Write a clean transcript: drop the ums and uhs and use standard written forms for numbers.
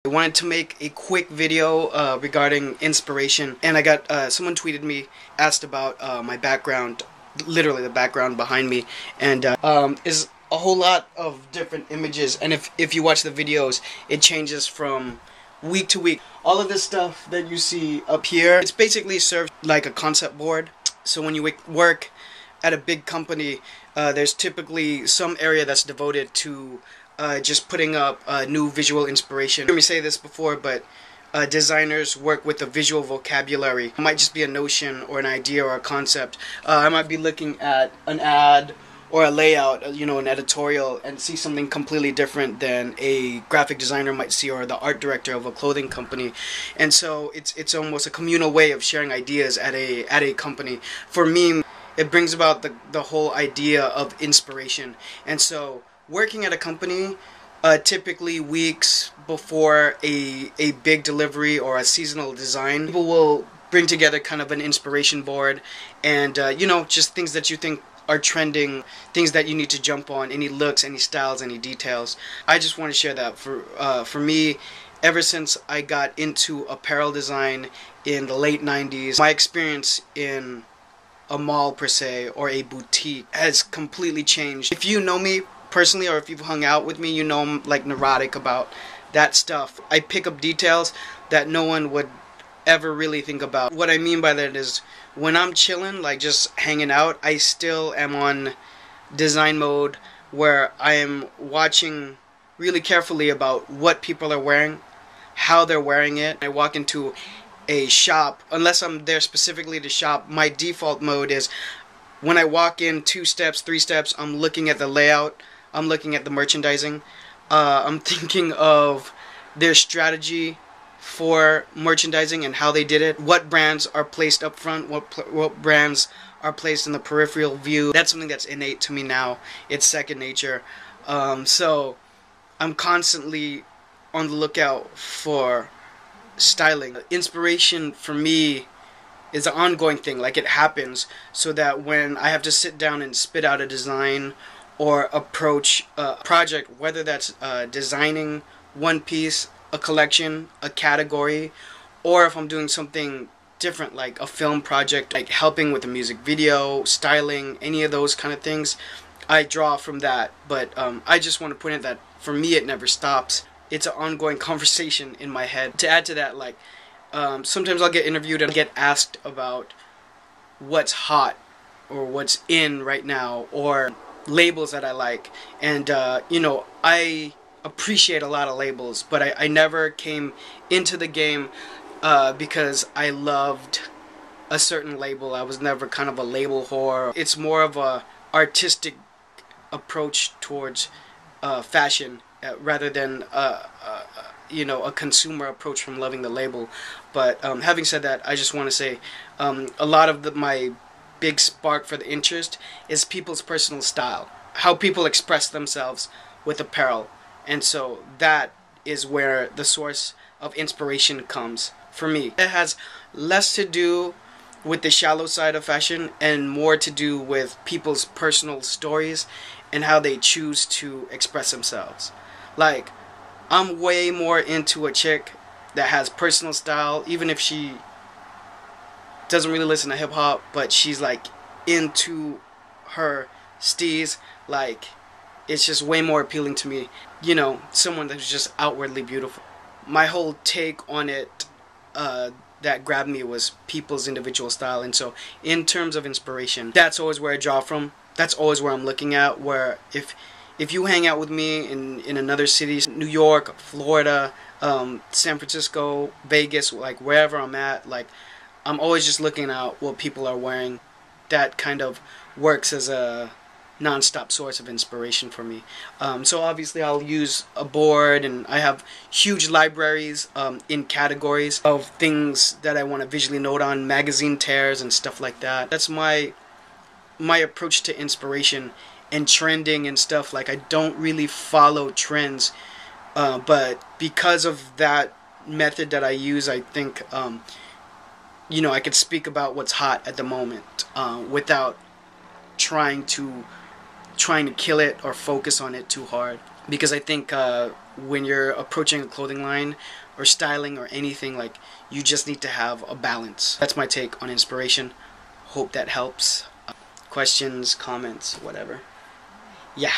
I wanted to make a quick video regarding inspiration, and I got someone tweeted me, asked about my background, literally the background behind me, and is a whole lot of different images, and if you watch the videos, it changes from week to week. All of this stuff that you see up here, it's basically served like a concept board. So when you work at a big company, there's typically some area that's devoted to just putting up new visual inspiration. You heard me say this before, but designers work with a visual vocabulary. It might just be a notion or an idea or a concept. I might be looking at an ad or a layout, you know, an editorial, and see something completely different than a graphic designer might see, or the art director of a clothing company. And so it's almost a communal way of sharing ideas at a company. For me, it brings about the whole idea of inspiration. And so working at a company, typically weeks before a big delivery or a seasonal design, people will bring together kind of an inspiration board, and you know, just things that you think are trending, things that you need to jump on, any looks, any styles, any details. I just want to share that for me. Ever since I got into apparel design in the late 90s, my experience in a mall per se, or a boutique, has completely changed. If you know me personally, or if you've hung out with me, you know I'm like neurotic about that stuff. I pick up details that no one would ever really think about. What I mean by that is, when I'm chilling, like just hanging out, I still am on design mode, where I am watching really carefully about what people are wearing, how they're wearing it. I walk into a shop, unless I'm there specifically to shop, my default mode is, when I walk in 2 steps, 3 steps, I'm looking at the layout, I'm looking at the merchandising, I'm thinking of their strategy for merchandising and how they did it, what brands are placed up front, what brands are placed in the peripheral view. That's something that's innate to me now. It's second nature. So I'm constantly on the lookout for styling. Inspiration for me is an ongoing thing, like it happens, so that when I have to sit down and spit out a design or approach a project, whether that's designing one piece, a collection, a category, or if I'm doing something different like a film project, like helping with a music video, styling, any of those kind of things, I draw from that. But I just want to point out that for me it never stops. It's an ongoing conversation in my head. To add to that, like sometimes I'll get interviewed and get asked about what's hot or what's in right now, or labels that I like, and you know, I appreciate a lot of labels, but I never came into the game because I loved a certain label. I was never kind of a label whore. It's more of a artistic approach towards fashion rather than you know, a consumer approach from loving the label. But having said that, I just want to say a lot of my big spark for the interest is people's personal style, how people express themselves with apparel. And so that is where the source of inspiration comes for me. It has less to do with the shallow side of fashion and more to do with people's personal stories and how they choose to express themselves. Like, I'm way more into a chick that has personal style, even if she doesn't really listen to hip-hop, but she's like into her steez. Like, it's just way more appealing to me, you know, someone that's just outwardly beautiful. My whole take on it that grabbed me was people's individual style. And so in terms of inspiration, that's always where I draw from. That's always where I'm looking at, where if you hang out with me in another city, New York, Florida, San Francisco, Vegas, like wherever I'm at, like I'm always just looking at what people are wearing. That kind of works as a non-stop source of inspiration for me. So obviously I'll use a board, and I have huge libraries in categories of things that I want to visually note on, magazine tears and stuff like that. That's my approach to inspiration and trending and stuff. Like, I don't really follow trends, but because of that method that I use, I think you know, I could speak about what's hot at the moment without trying to kill it or focus on it too hard. because I think when you're approaching a clothing line or styling or anything, like, you just need to have a balance. That's my take on inspiration. Hope that helps. Questions, comments, whatever. Yeah.